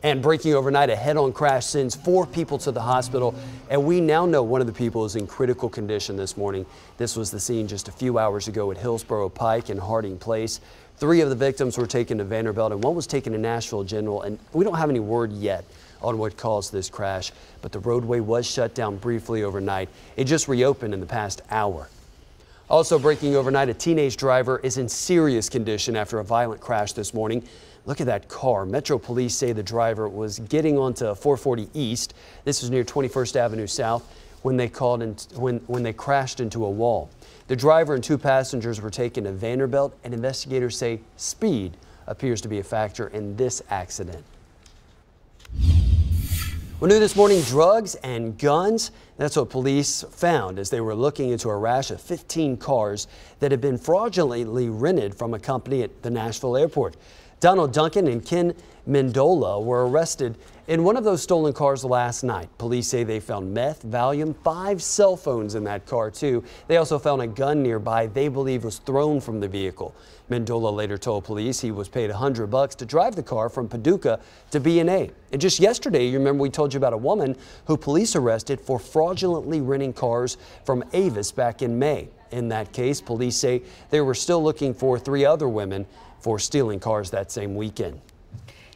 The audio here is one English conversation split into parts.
And breaking overnight, a head-on crash sends 4 people to the hospital, and we now know one of the people is in critical condition this morning. This was the scene just a few hours ago at Hillsborough Pike and Harding Place. 3 of the victims were taken to Vanderbilt and 1 was taken to Nashville General, and we don't have any word yet on what caused this crash, but the roadway was shut down briefly overnight. It just reopened in the past hour. Also breaking overnight, a teenage driver is in serious condition after a violent crash this morning. Look at that car. Metro Police say the driver was getting onto 440 East. This was near 21st Avenue South when they crashed into a wall. The driver and 2 passengers were taken to Vanderbilt, and investigators say speed appears to be a factor in this accident. Well, new this morning, drugs and guns. That's what police found as they were looking into a rash of 15 cars that had been fraudulently rented from a company at the Nashville airport. Donald Duncan and Ken Mendola were arrested in one of those stolen cars last night. Police say they found meth, Valium, 5 cell phones in that car too. They also found a gun nearby they believe was thrown from the vehicle. Mendola later told police he was paid $100 to drive the car from Paducah to B&A. And just yesterday, you remember we told you about a woman who police arrested for fraudulently renting cars from Avis back in May. In that case, police say they were still looking for 3 other women for stealing cars that same weekend.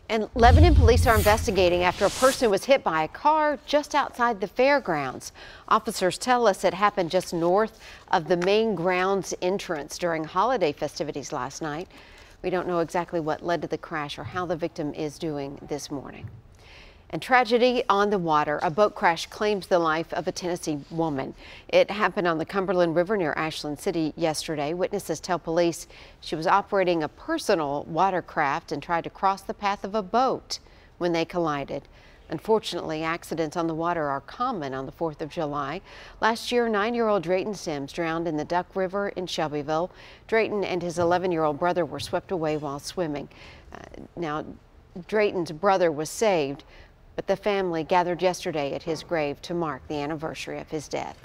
And Lebanon police are investigating after a person was hit by a car just outside the fairgrounds. Officers tell us it happened just north of the main grounds entrance during holiday festivities last night. We don't know exactly what led to the crash or how the victim is doing this morning. And tragedy on the water. A boat crash claims the life of a Tennessee woman. It happened on the Cumberland River near Ashland City yesterday. Witnesses tell police she was operating a personal watercraft and tried to cross the path of a boat when they collided. Unfortunately, accidents on the water are common on the 4th of July. Last year, 9-year-old Drayton Sims drowned in the Duck River in Shelbyville. Drayton and his 11-year-old brother were swept away while swimming. Now, Drayton's brother was saved, but the family gathered yesterday at his grave to mark the anniversary of his death.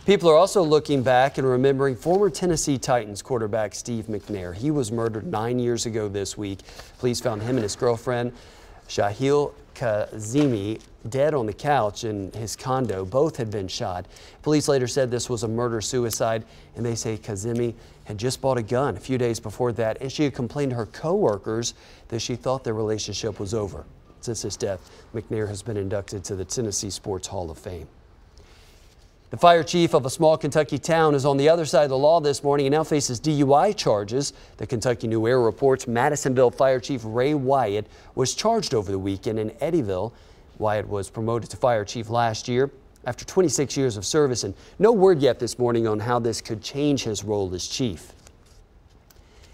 People are also looking back and remembering former Tennessee Titans quarterback Steve McNair. He was murdered 9 years ago this week. Police found him and his girlfriend, Shahil Kazemi, dead on the couch in his condo. Both had been shot. Police later said this was a murder-suicide, and they say Kazemi had just bought a gun a few days before that, and she had complained to her co-workers that she thought their relationship was over. Since his death, McNair has been inducted to the Tennessee Sports Hall of Fame. The fire chief of a small Kentucky town is on the other side of the law this morning and now faces DUI charges. The Kentucky New Era reports Madisonville Fire Chief Ray Wyatt was charged over the weekend in Eddyville. Wyatt was promoted to fire chief last year after 26 years of service, and no word yet this morning on how this could change his role as chief.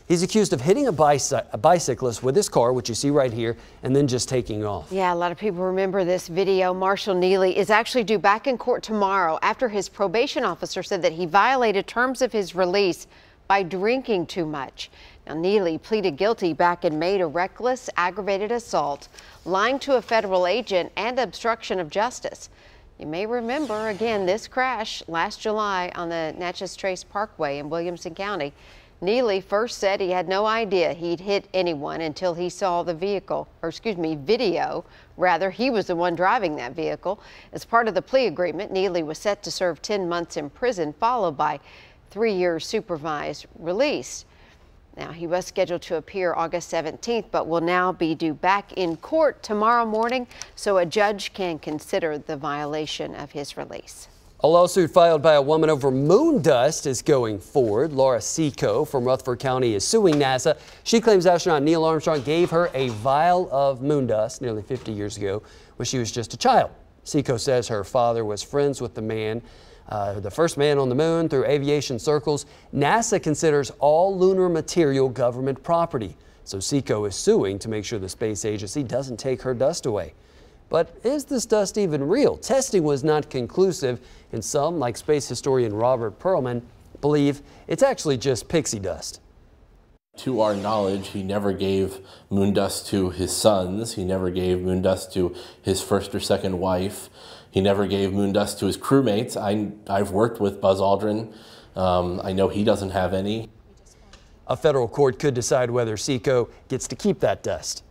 He's accused of hitting a bicyclist with his car, which you see right here, and then just taking off. Yeah, a lot of people remember this video. Marshall Neely is actually due back in court tomorrow after his probation officer said that he violated terms of his release by drinking too much. Now, Neely pleaded guilty back in May to reckless aggravated assault, lying to a federal agent, and obstruction of justice. You may remember, again, this crash last July on the Natchez Trace Parkway in Williamson County. Neely first said he had no idea he'd hit anyone until he saw the video. Rather, he was the one driving that vehicle. As part of the plea agreement, Neely was set to serve 10 months in prison, followed by 3 years supervised release. Now, he was scheduled to appear August 17th, but will now be due back in court tomorrow morning so a judge can consider the violation of his release. A lawsuit filed by a woman over moon dust is going forward. Laura Seco from Rutherford County is suing NASA. She claims astronaut Neil Armstrong gave her a vial of moon dust nearly 50 years ago when she was just a child. Seco says her father was friends with the first man on the moon through aviation circles. NASA considers all lunar material government property. So Seco is suing to make sure the space agency doesn't take her dust away. But is this dust even real? Testing was not conclusive, and some, like space historian Robert Perlman, believe it's actually just pixie dust. To our knowledge, he never gave moon dust to his sons. He never gave moon dust to his first or second wife. He never gave moon dust to his crewmates. I've worked with Buzz Aldrin. I know he doesn't have any. A federal court could decide whether Seco gets to keep that dust.